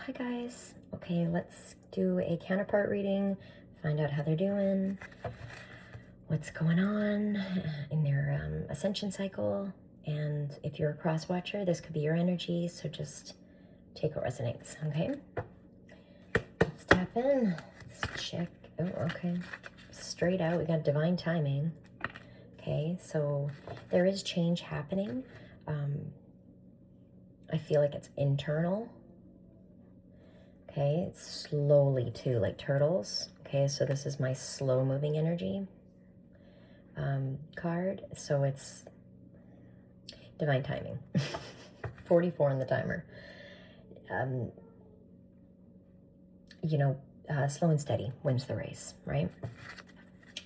Hi guys. Okay, let's do a counterpart reading, find out how they're doing, what's going on in their ascension cycle, and if you're a cross watcher, this could be your energy, so just take what resonates, okay? Let's tap in, let's check. Oh, okay. Straight out, we got divine timing. Okay, so there is change happening. I feel like it's internal. Okay, it's slowly too, like turtles. Okay, so this is my slow moving energy card. So it's divine timing. 44 on the timer. Slow and steady wins the race, right?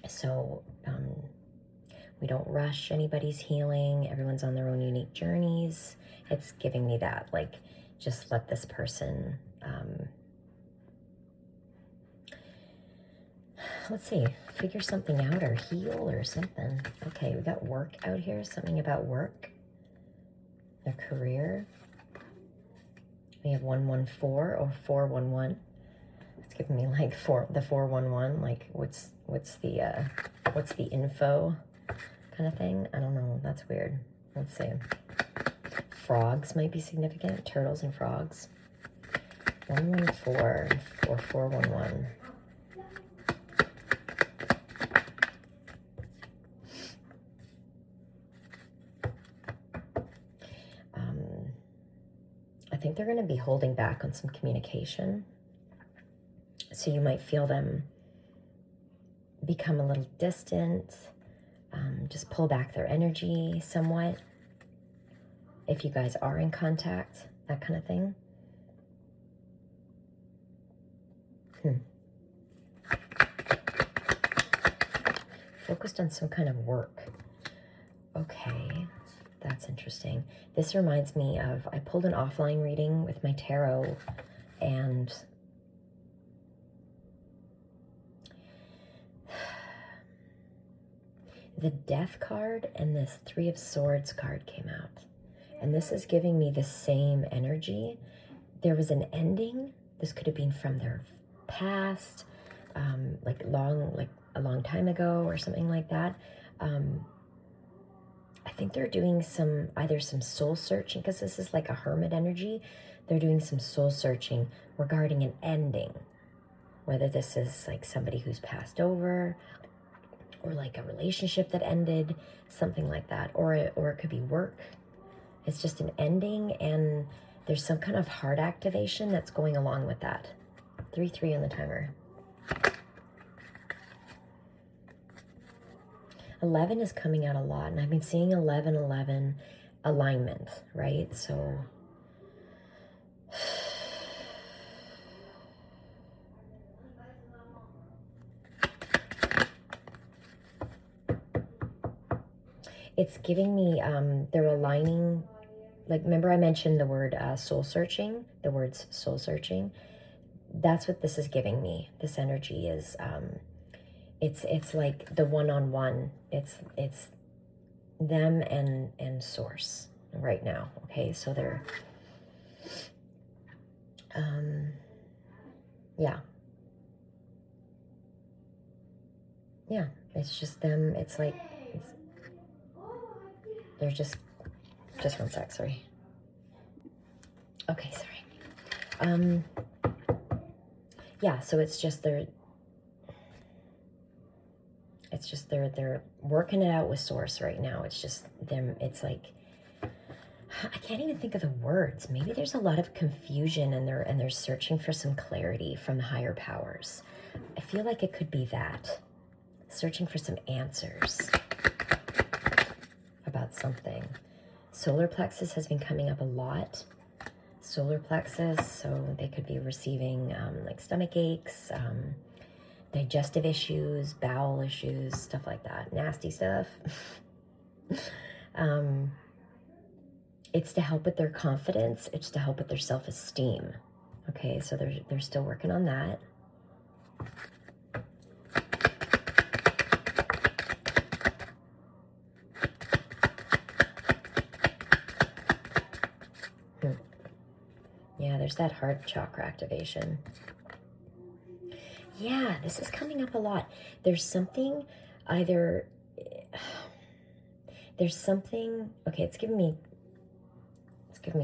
So we don't rush anybody's healing. Everyone's on their own unique journeys. It's giving me that, like, just let this person, let's see, figure something out or heal or something. Okay, we got work out here, something about work, their career. We have 114 or 411. It's giving me like the 411, like what's the info kind of thing. I don't know, that's weird. Let's see. Frogs might be significant, turtles and frogs. 114 or 411. I think they're going to be holding back on some communication. So you might feel them become a little distant, just pull back their energy somewhat. If you guys are in contact, that kind of thing. Focused on some kind of work. Okay, that's interesting. This reminds me of, I pulled an offline reading with my tarot, and the Death card and this Three of Swords card came out. And this is giving me the same energy. There was an ending. This could have been from their past, like a long time ago or something like that. I think they're doing either some soul searching, because this is like a hermit energy. They're doing some soul searching regarding an ending. Whether this is like somebody who's passed over, or like a relationship that ended, something like that. Or it could be work. It's just an ending, and there's some kind of heart activation that's going along with that. 3-3 on the timer. 11 is coming out a lot, and I've been seeing 11-11 alignment, right? So it's giving me, they're aligning, like, remember I mentioned the word soul searching, the words soul searching. That's what this is giving me. This energy is, it's like the one-on-one. It's them and source right now. Okay, so they're, yeah, it's just them. It's like, they're just one sec, sorry. Okay, sorry. Yeah, so it's just they're working it out with source right now. It's just them. It's like, I can't even think of the words. Maybe there's a lot of confusion, and they're searching for some clarity from the higher powers. I feel like it could be that, searching for some answers about something. Solar plexus has been coming up a lot. Solar plexus, so they could be receiving like stomach aches, digestive issues, bowel issues, stuff like that, nasty stuff. It's to help with their confidence. It's to help with their self-esteem. Okay, so they're still working on that. Yeah, there's that heart chakra activation. Yeah, this is coming up a lot. There's something either, there's something, okay, it's giving me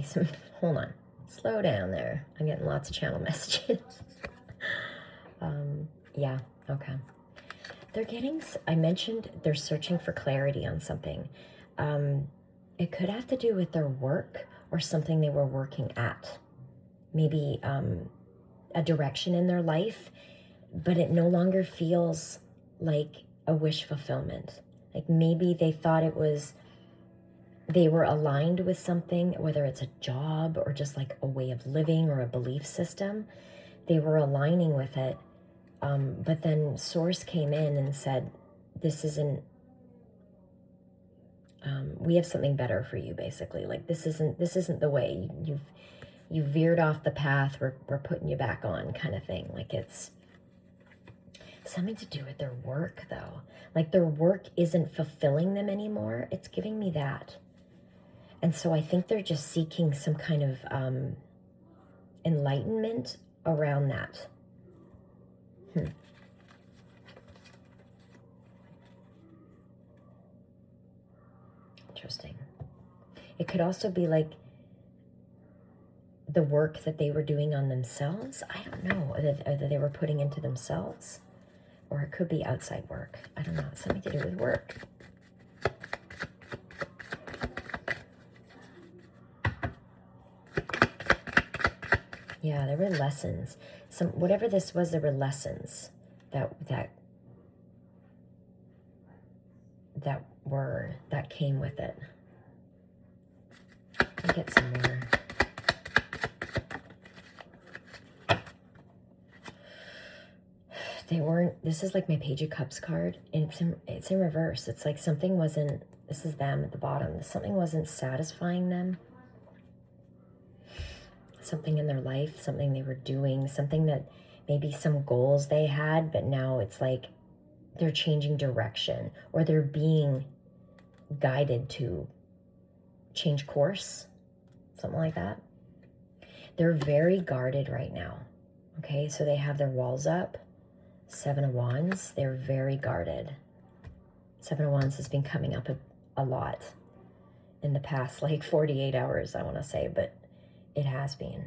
some, hold on, slow down there. I'm getting lots of channel messages. Yeah, okay. They're getting, I mentioned they're searching for clarity on something. It could have to do with their work or something they were working at. Maybe a direction in their life, but it no longer feels like a wish fulfillment. Like maybe they thought it was, they were aligned with something, whether it's a job or just like a way of living or a belief system. They were aligning with it. But then Source came in and said, this isn't, we have something better for you, basically. Like this isn't the way. You veered off the path, we're putting you back on, kind of thing. Like it's something to do with their work, though. Like their work isn't fulfilling them anymore. It's giving me that. And so I think they're just seeking some kind of enlightenment around that. Interesting. It could also be like the work that they were doing on themselves. I don't know, or that they were putting into themselves. Or it could be outside work. I don't know. It's something to do with work. Yeah, there were lessons. Whatever this was, there were lessons that came with it. Let me get some more. They weren't, this is like my Page of Cups card, and it's in reverse. It's like something wasn't, this is them at the bottom. Something wasn't satisfying them. Something in their life, something they were doing, something that maybe some goals they had, but now it's like they're changing direction, or they're being guided to change course, something like that. They're very guarded right now. Okay, so they have their walls up. 7 of Wands, they're very guarded. 7 of Wands has been coming up a lot in the past like 48 hours, I want to say, but it has been.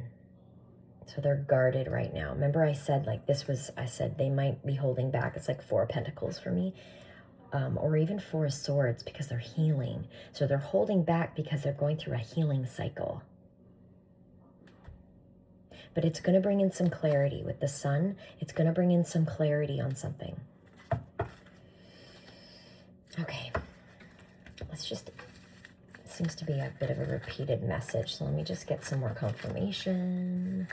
So they're guarded right now. Remember I said like this was, I said they might be holding back. It's like 4 of Pentacles for me, or even 4 of Swords, because they're healing. So they're holding back because they're going through a healing cycle. But it's going to bring in some clarity with the Sun. It's going to bring in some clarity on something. Okay. Let's just, seems to be a bit of a repeated message. So let me just get some more confirmation.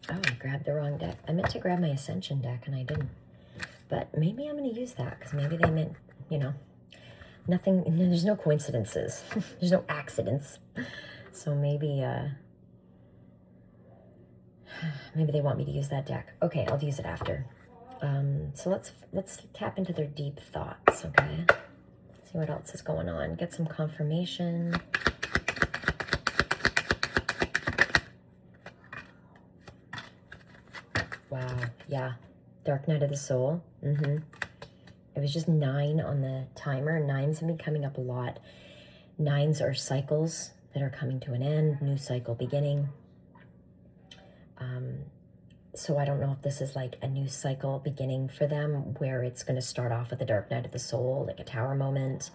Oh, I grabbed the wrong deck. I meant to grab my Ascension deck and I didn't. But maybe I'm going to use that because maybe they meant, you know, nothing, there's no coincidences. There's no accidents. So maybe, maybe they want me to use that deck. Okay, I'll use it after. So let's tap into their deep thoughts, okay? See what else is going on. Get some confirmation. Wow, yeah. Dark Night of the Soul. It was just 9 on the timer. 9s have been coming up a lot. 9s are cycles that are coming to an end. New cycle beginning. So I don't know if this is like a new cycle beginning for them, where it's going to start off with the Dark Night of the Soul, like a tower moment,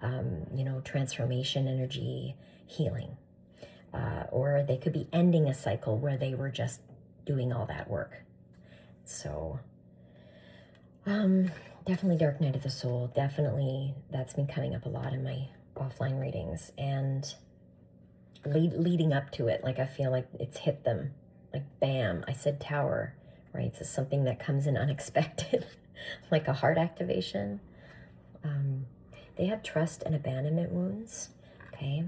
you know, transformation energy, healing. Or they could be ending a cycle where they were just doing all that work. So definitely Dark Night of the Soul. Definitely that's been coming up a lot in my offline readings, and leading up to it, like I feel like it's hit them. Like, bam, I said tower, right? So something that comes in unexpected, like a heart activation. They have trust and abandonment wounds, okay?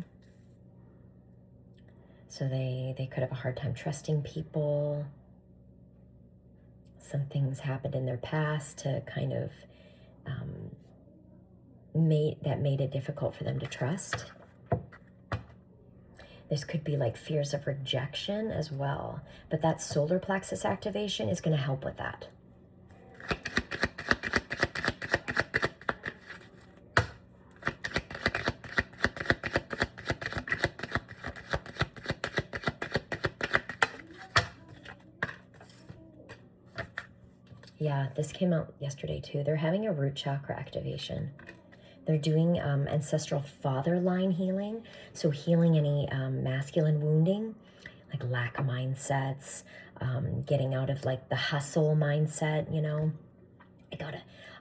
So they could have a hard time trusting people. Some things happened in their past to kind of made it difficult for them to trust. This could be like fears of rejection as well, but that solar plexus activation is going to help with that. Yeah, this came out yesterday too. They're having a root chakra activation. They're doing ancestral father line healing. So healing any masculine wounding, like lack mindsets, getting out of like the hustle mindset, you know.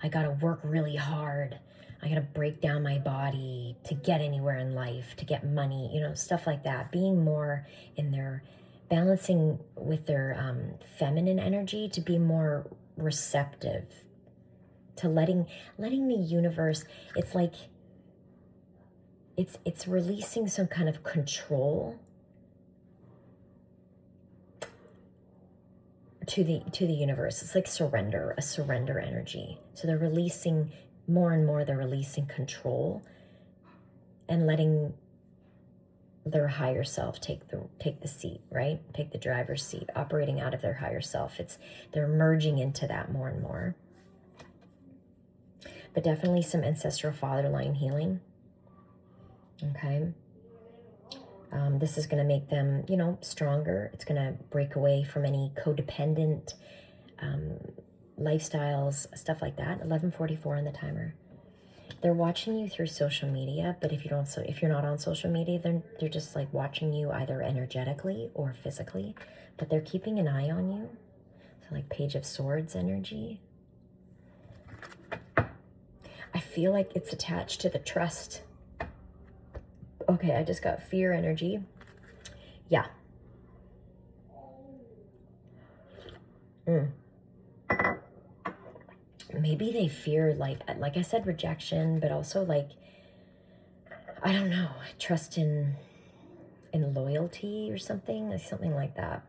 I gotta work really hard. I gotta break down my body to get anywhere in life, to get money, you know, stuff like that. Being more in their balancing with their feminine energy to be more receptive to letting the universe. It's like it's releasing some kind of control to the universe. It's like a surrender energy. So they're releasing more and more. They're releasing control and letting their higher self take the seat, right? Take the driver's seat, operating out of their higher self. They're merging into that more and more. But definitely some ancestral father line healing. Okay. This is going to make them, you know, stronger. It's going to break away from any codependent lifestyles, stuff like that. 11:44 on the timer. They're watching you through social media, but if you're not on social media, they're just like watching you either energetically or physically, but they're keeping an eye on you. So like Page of Swords energy. I feel like it's attached to the trust. Okay, I just got fear energy. Yeah. Maybe they fear, like I said, rejection, but also like, I don't know, trust in loyalty or something like that.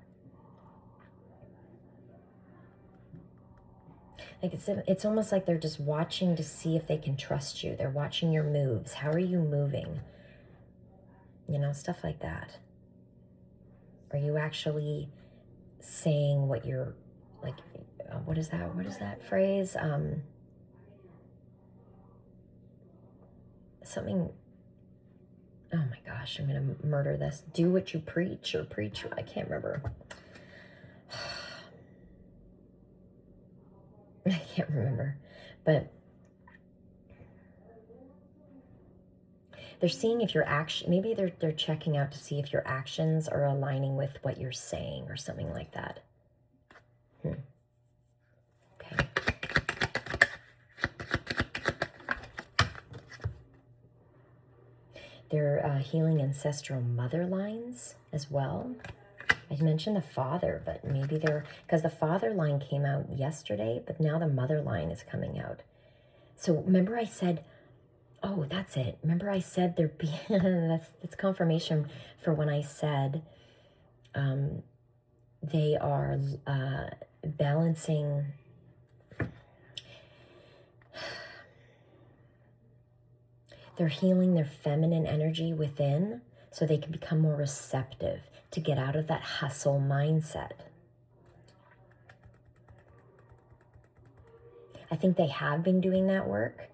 Like it's almost like they're just watching to see if they can trust you. They're watching your moves. How are you moving? You know, stuff like that. Are you actually saying what you're like? What is that phrase? Something. Oh my gosh, I'm gonna murder this. Do what you preach, or preach. I can't remember. I can't remember, but they're seeing if your action, maybe they're checking out to see if your actions are aligning with what you're saying or something like that. Okay. They're healing ancestral mother lines as well. I mentioned the father, but maybe because the father line came out yesterday, but now the mother line is coming out. So remember I said, oh, that's it. Remember I said that's confirmation for when I said they are balancing. They're healing their feminine energy within so they can become more receptive to get out of that hustle mindset. I think they have been doing that work.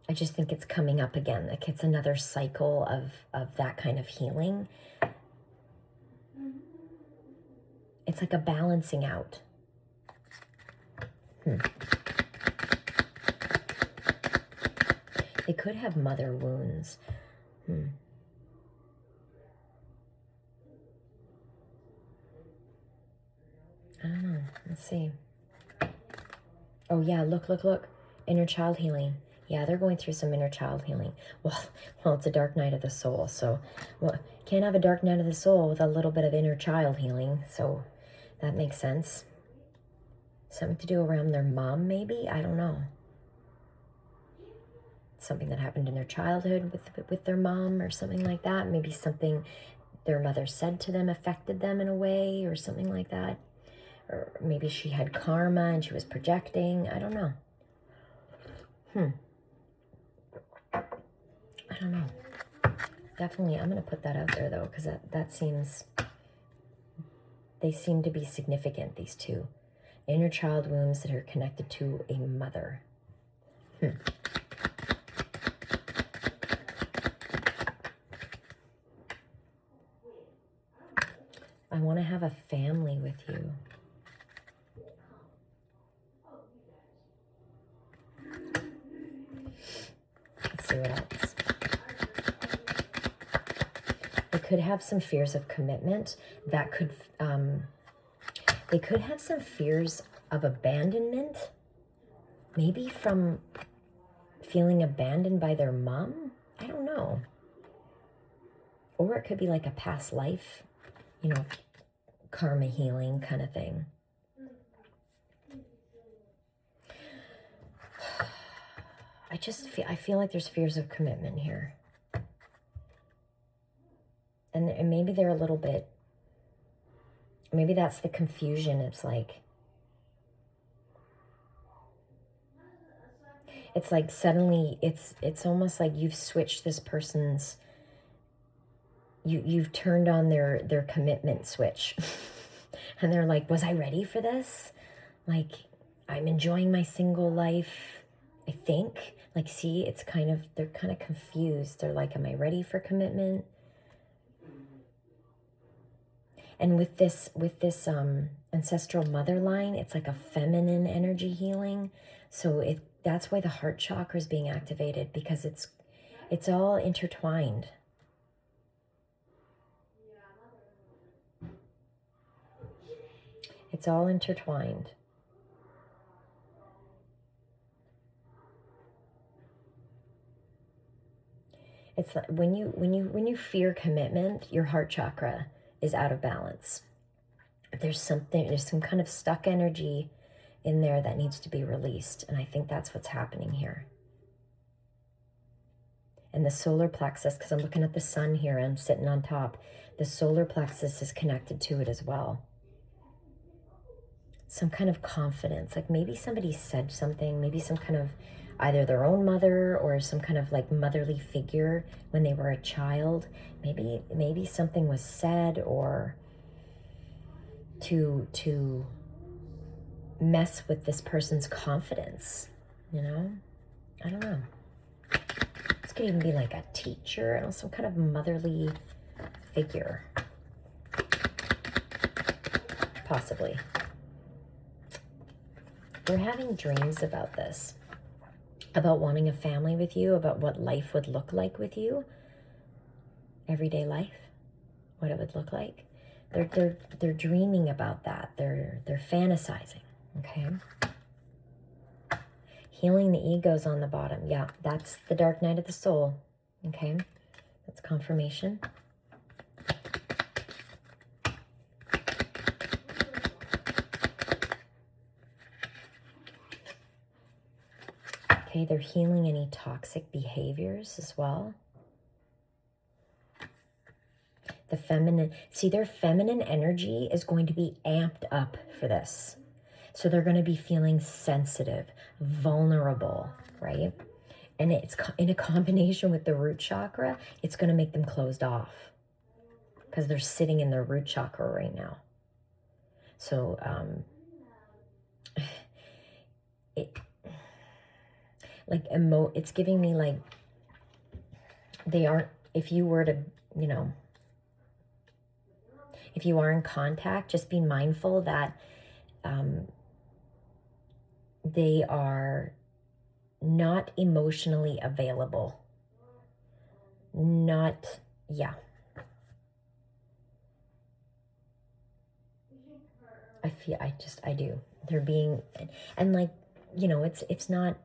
I just think it's coming up again. Like it's another cycle of that kind of healing. It's like a balancing out. They could have mother wounds. I don't know. Let's see. Oh yeah, look. Inner child healing. Yeah, they're going through some inner child healing. Well, it's a dark night of the soul. So, can't have a dark night of the soul with a little bit of inner child healing. So that makes sense. Something to do around their mom, maybe? I don't know. Something that happened in their childhood with their mom or something like that. Maybe something their mother said to them affected them in a way or something like that. Or maybe she had karma and she was projecting. I don't know. I don't know. Definitely, I'm going to put that out there, though, because that seems... They seem to be significant, these two. Inner child wounds that are connected to a mother. I want to have a family with you. Let's see what else. They could have some fears of commitment. That could, they could have some fears of abandonment. Maybe from feeling abandoned by their mom. I don't know. Or it could be like a past life, you know, karma healing kind of thing. I feel like there's fears of commitment here. And maybe they're a little bit, maybe that's the confusion. It's like suddenly it's almost like you've switched this person's, you've turned on their commitment switch. And they're like, was I ready for this? Like, I'm enjoying my single life, I think. Like, see, it's kind of, they're kind of confused. They're like, am I ready for commitment? And with this ancestral mother line, it's like a feminine energy healing. So that's why the heart chakra is being activated, because it's all intertwined. It's all intertwined. It's like when you fear commitment, your heart chakra is out of balance. There's some kind of stuck energy in there that needs to be released, and I think that's what's happening here. And the solar plexus, because I'm looking at the sun here, I'm sitting on top, the solar plexus is connected to it as well. Some kind of confidence, like maybe somebody said something, maybe some kind of either their own mother or some kind of like motherly figure when they were a child. Maybe something was said or to mess with this person's confidence, you know? I don't know. This could even be like a teacher, or some kind of motherly figure. Possibly. We're having dreams about this. About wanting a family with you, about what life would look like with you. Everyday life. What it would look like. They're dreaming about that. They're fantasizing. Okay. Healing the egos on the bottom. Yeah, that's the dark night of the soul. Okay. That's confirmation. Okay, they're healing any toxic behaviors as well. The feminine, see, their feminine energy is going to be amped up for this. So they're going to be feeling sensitive, vulnerable, right? And it's in a combination with the root chakra, it's going to make them closed off because they're sitting in their root chakra right now. So it's giving me like they aren't, if you were to, you know, if you are in contact, just be mindful that they are not emotionally available. Not, yeah. I do. They're being, and like, you know, it's not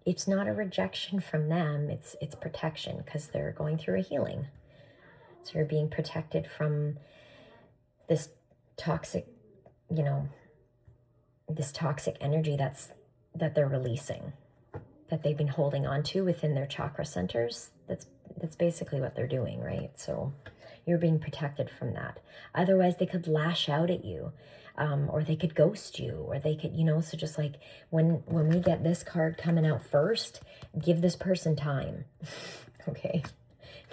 a rejection from them. It's protection because they're going through a healing. So you're being protected from this toxic, you know, this toxic energy that they're releasing, that they've been holding on to within their chakra centers. That's basically what they're doing, right? So You're being protected from that. Otherwise, they could lash out at you, or they could ghost you, or they could, so just like when we get this card coming out first, give this person time. Okay?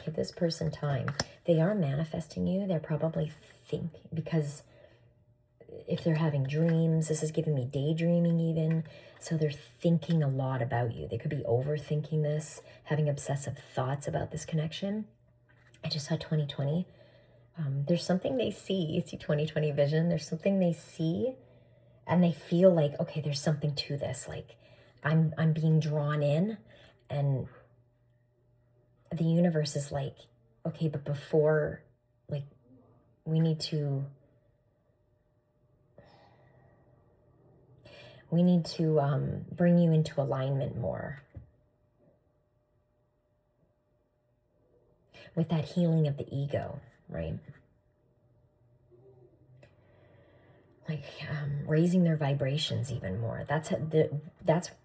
Give this person time. They are manifesting you. They're probably because if they're having dreams, this is giving me daydreaming even. So they're thinking a lot about you. They could be overthinking this, having obsessive thoughts about this connection. I just saw 2020. There's something they see. See 2020 vision. There's something they see and they feel like, okay, there's something to this. Like I'm being drawn in, and the universe is like, okay, but before, like, we need to bring you into alignment more with that healing of the ego, right? Like raising their vibrations even more. That's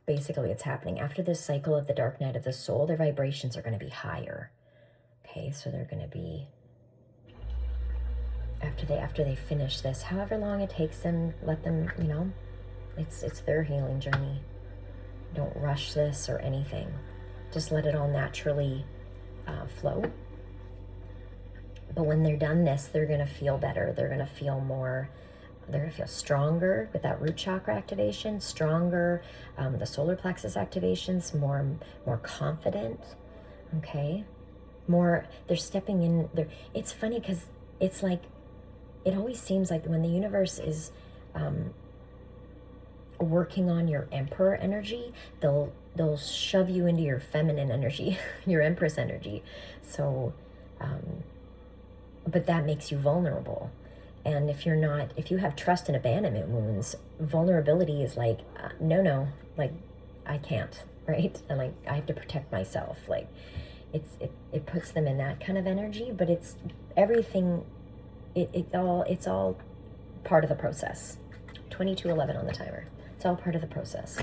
basically what's happening. After this cycle of the dark night of the soul, their vibrations are going to be higher. Okay, so they're going to be, after they finish this, however long it takes them, let them, it's their healing journey. Don't rush this or anything. Just let it all naturally flow. But when they're done this, they're going to feel better. They're going to feel more, they're going to feel stronger with that root chakra activation, stronger, the solar plexus activations, more confident, okay? They're stepping in. It's funny because it's like, it always seems like when the universe is working on your emperor energy, they'll shove you into your feminine energy, your empress energy. So, but that makes you vulnerable. And if you have trust and abandonment wounds, vulnerability is like, no, like, I can't, right? And like, I have to protect myself. Like, it puts them in that kind of energy, but it's everything, it's all part of the process. 2211 on the timer. It's all part of the process.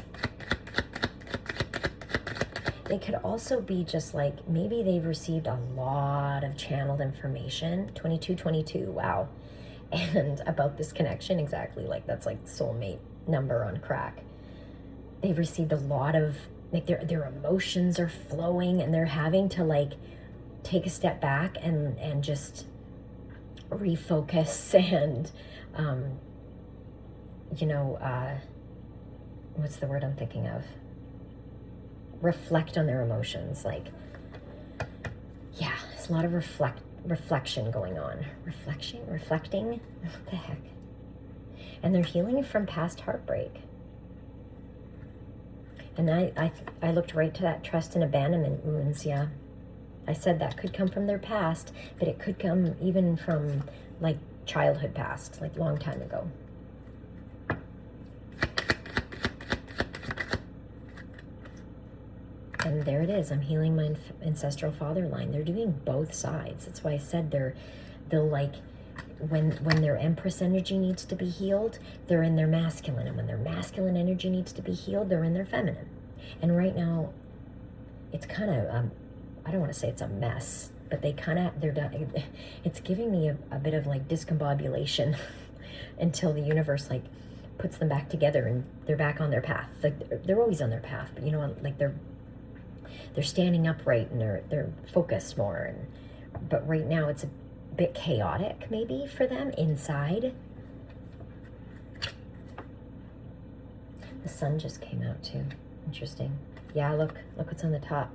It could also be just like, maybe they've received a lot of channeled information. 2222, wow. And about this connection, exactly, like that's like soulmate number on crack. They've received a lot of, like their emotions are flowing, and they're having to like take a step back and just refocus and what's the word I'm thinking of? Reflect on their emotions. Like, yeah, there's a lot of reflection going on. Reflecting, what the heck? And they're healing from past heartbreak. And I looked right to that trust and abandonment wounds. Yeah, I said that could come from their past, but it could come even from like childhood past, like long time ago. And there it is. I'm healing my ancestral father line. They're doing both sides. That's why I said they'll like, when their empress energy needs to be healed, they're in their masculine. And when their masculine energy needs to be healed, they're in their feminine. And right now, it's kind of, I don't want to say it's a mess, but they're done. It's giving me a bit of like discombobulation until the universe like puts them back together and they're back on their path. Like they're always on their path, but like they're standing upright and they're focused more. But right now it's a bit chaotic maybe for them inside. The sun just came out too. Interesting. Yeah, look what's on the top.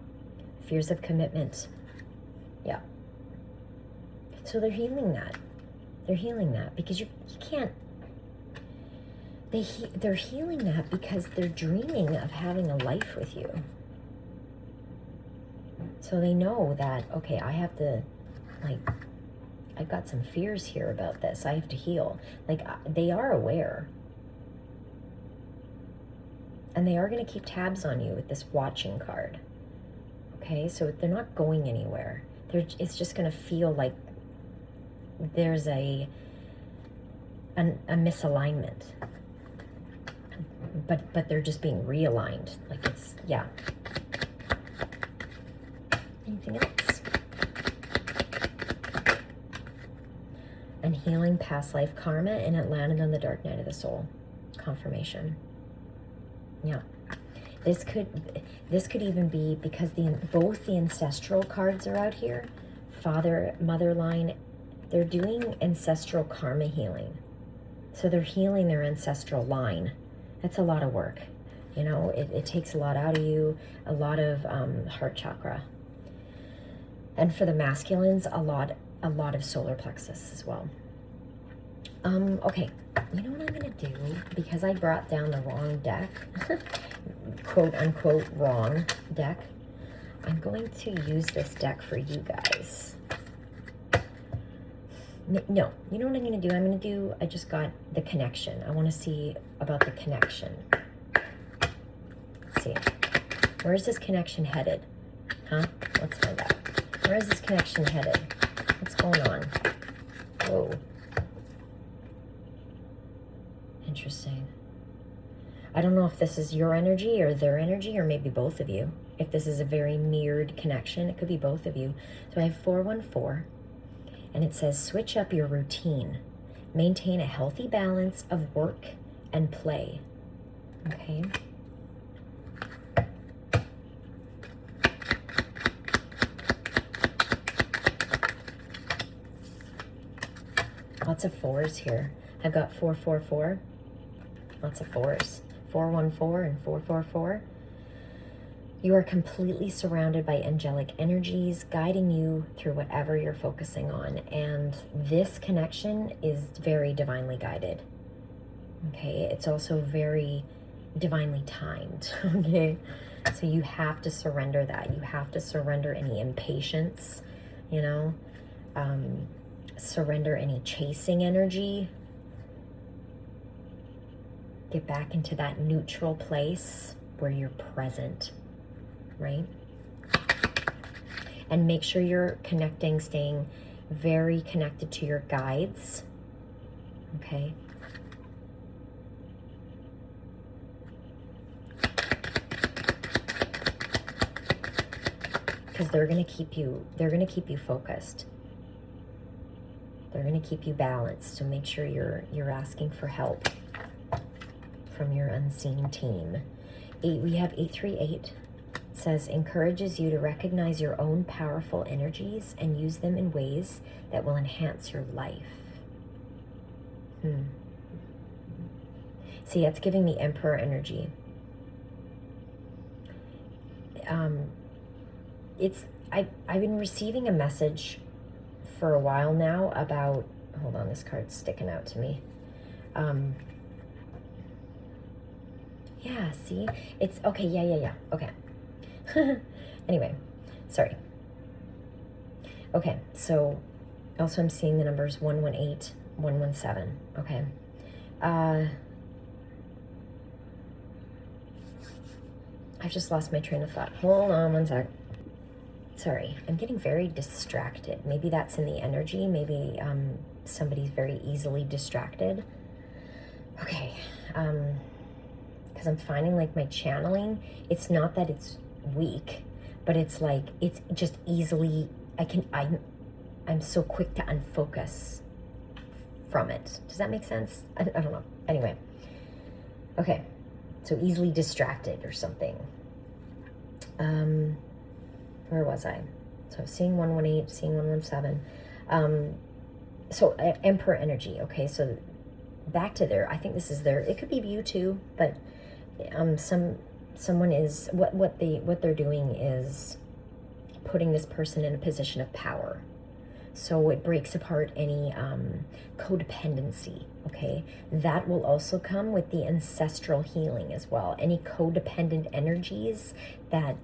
Fears of commitment. Yeah. So they're healing that. They're healing that because you can't. They're healing that because they're dreaming of having a life with you. So they know that, okay, I have to, like, I've got some fears here about this. I have to heal. Like, they are aware. And they are going to keep tabs on you with this watching card. Okay, so they're not going anywhere. It's just going to feel like there's a misalignment. But they're just being realigned. Like it's, yeah. Anything else? and healing past life karma, and it landed on the dark night of the soul. Confirmation. Yeah. This could even be because both the ancestral cards are out here. Father, mother line, they're doing ancestral karma healing. So they're healing their ancestral line. That's a lot of work. You know, it takes a lot out of you, a lot of heart chakra. And for the masculines, a lot of solar plexus as well. Okay, you know what I'm going to do? Because I brought down the wrong deck, quote unquote wrong deck, I'm going to use this deck for you guys. No, you know what I'm going to do? I just got the connection. I want to see about the connection. Let's see. Where is this connection headed? Huh? Let's find out. Where is this connection headed? What's going on? Whoa. Interesting. I don't know if this is your energy or their energy or maybe both of you. If this is a very mirrored connection, it could be both of you. So I have 414, and it says, switch up your routine. Maintain a healthy balance of work and play. Okay. Lots of fours here. I've got 444. Lots of fours. 414 and 444. You are completely surrounded by angelic energies guiding you through whatever you're focusing on. And this connection is very divinely guided. Okay, it's also very divinely timed. Okay, so you have to surrender that. You have to surrender any impatience, you know, surrender any chasing energy. Get back into that neutral place where you're present, right? And make sure you're connecting, staying very connected to your guides, okay? Because they're gonna keep you focused. They're gonna keep you balanced, so make sure you're asking for help from your unseen team. We have 838. It says, encourages you to recognize your own powerful energies and use them in ways that will enhance your life. See, that's giving me Emperor energy. I've been receiving a message for a while now about, hold on, this card's sticking out to me. Yeah, see? It's, okay, yeah, okay. Anyway, sorry. Okay, so also I'm seeing the numbers 118, 117, okay. I've just lost my train of thought. Hold on one sec. Sorry, I'm getting very distracted. Maybe that's in the energy. Maybe somebody's very easily distracted. Okay, because I'm finding like my channeling, it's not that it's weak, but it's like, it's just easily, I'm so quick to unfocus from it. Does that make sense? I don't know. Anyway, okay, so easily distracted or something. Where was I? So seeing 118, seeing 117. So Emperor energy. Okay, so back to there. I think this is there. It could be you too, but someone is what they're doing is putting this person in a position of power. So it breaks apart any codependency. Okay, that will also come with the ancestral healing as well. Any codependent energies that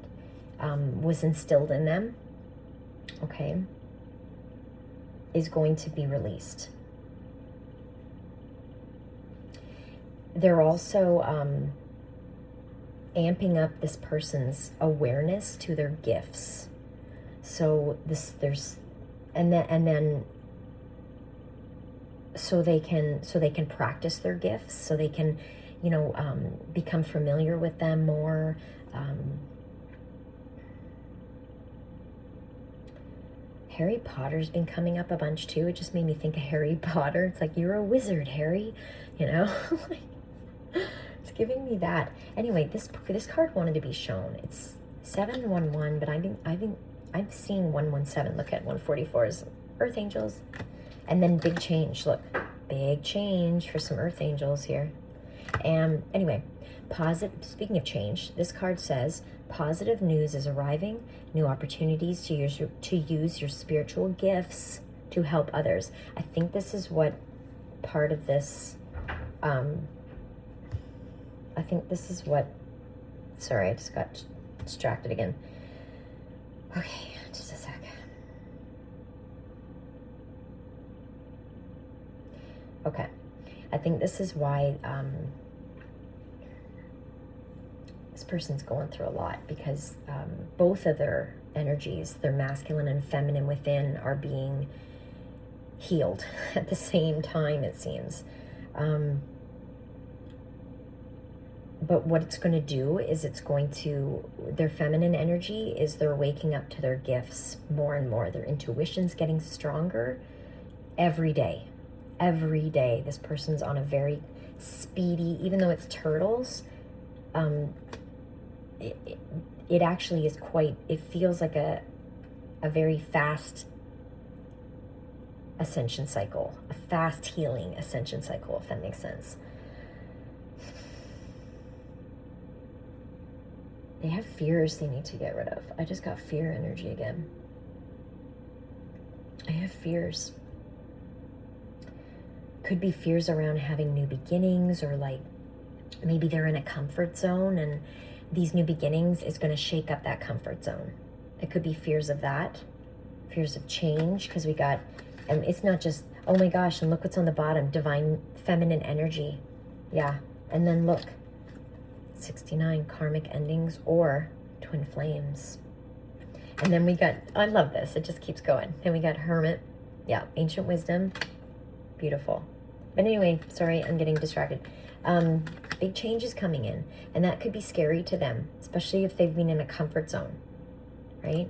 was instilled in them, okay, is going to be released. They're also amping up this person's awareness to their gifts. So so they can practice their gifts, so they can, you know, become familiar with them more. Harry Potter's been coming up a bunch too. It just made me think of Harry Potter. It's like, you're a wizard, Harry, you know? It's giving me that. Anyway, this card wanted to be shown. It's 711, but I'm seeing 117. Look at 144's Earth Angels. And then big change. Look, big change for some Earth Angels here. And anyway, speaking of change, this card says, positive news is arriving, new opportunities to use your spiritual gifts to help others. I think this is what part of this, sorry, I just got distracted again. Okay, just a sec. Okay, I think this is why this person's going through a lot, because both of their energies, their masculine and feminine within, are being healed at the same time, it seems. But what it's going to do is their feminine energy is they're waking up to their gifts more and more. Their intuition's getting stronger every day. Every day. This person's on a very speedy, even though it's turtles, it actually is it feels like a very fast ascension cycle, a fast healing ascension cycle, if that makes sense. They have fears they need to get rid of. I just got fear energy again. I have fears. Could be fears around having new beginnings, or like maybe they're in a comfort zone and these new beginnings is going to shake up that comfort zone. It could be fears of that, fears of change, because we got, and it's not just, oh my gosh, and look what's on the bottom, divine feminine energy. Yeah, and then look, 69, karmic endings or twin flames. And then we got, I love this, it just keeps going. Then we got hermit, yeah, ancient wisdom, beautiful. But anyway, sorry, I'm getting distracted. Big change is coming in, and that could be scary to them, especially if they've been in a comfort zone, right?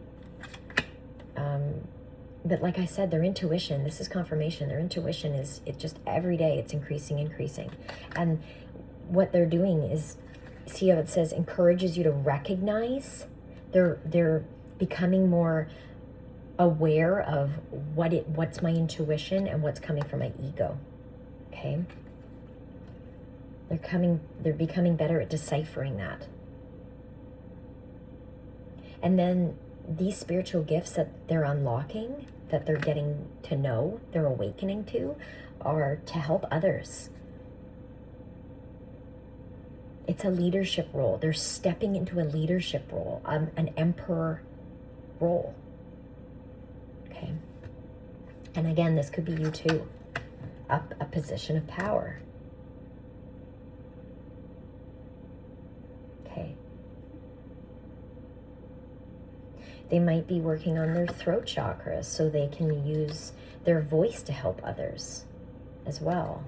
But like I said, their intuition, this is confirmation, their intuition is, it just every day it's increasing. And what they're doing is, see how it says encourages you to recognize, they're becoming more aware of what's my intuition and what's coming from my ego. Okay? They're becoming better at deciphering that. And then these spiritual gifts that they're unlocking, that they're getting to know, they're awakening to, are to help others. It's a leadership role. They're stepping into a leadership role, an emperor role. Okay? And again, this could be you too. A position of power. Okay. They might be working on their throat chakra so they can use their voice to help others as well.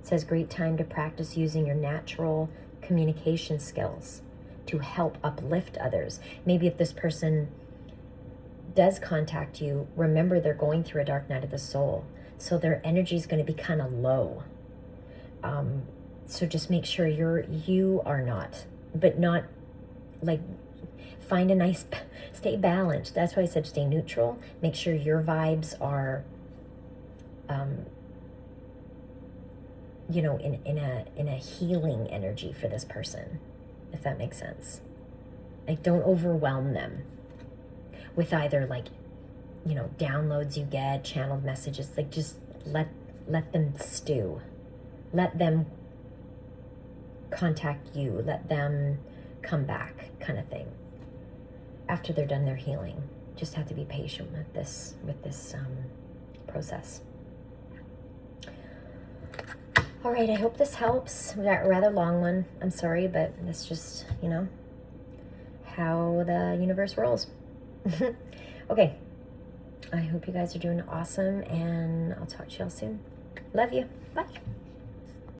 It says great time to practice using your natural communication skills to help uplift others. Maybe if this person does contact you, remember they're going through a dark night of the soul. So their energy is going to be kind of low. So just make sure you are not, but not like, find a nice, stay balanced. That's why I said stay neutral. Make sure your vibes are, you know, in a healing energy for this person, if that makes sense. Like, don't overwhelm them with either, like, you know, downloads you get, channeled messages. Like, just let them stew. Let them contact you. Let them come back, kind of thing. After they're done their healing, just have to be patient with this process. All right, I hope this helps. We got a rather long one. I'm sorry, but that's just, you know, how the universe rolls. Okay, I hope you guys are doing awesome, and I'll talk to y'all soon. Love you. Bye.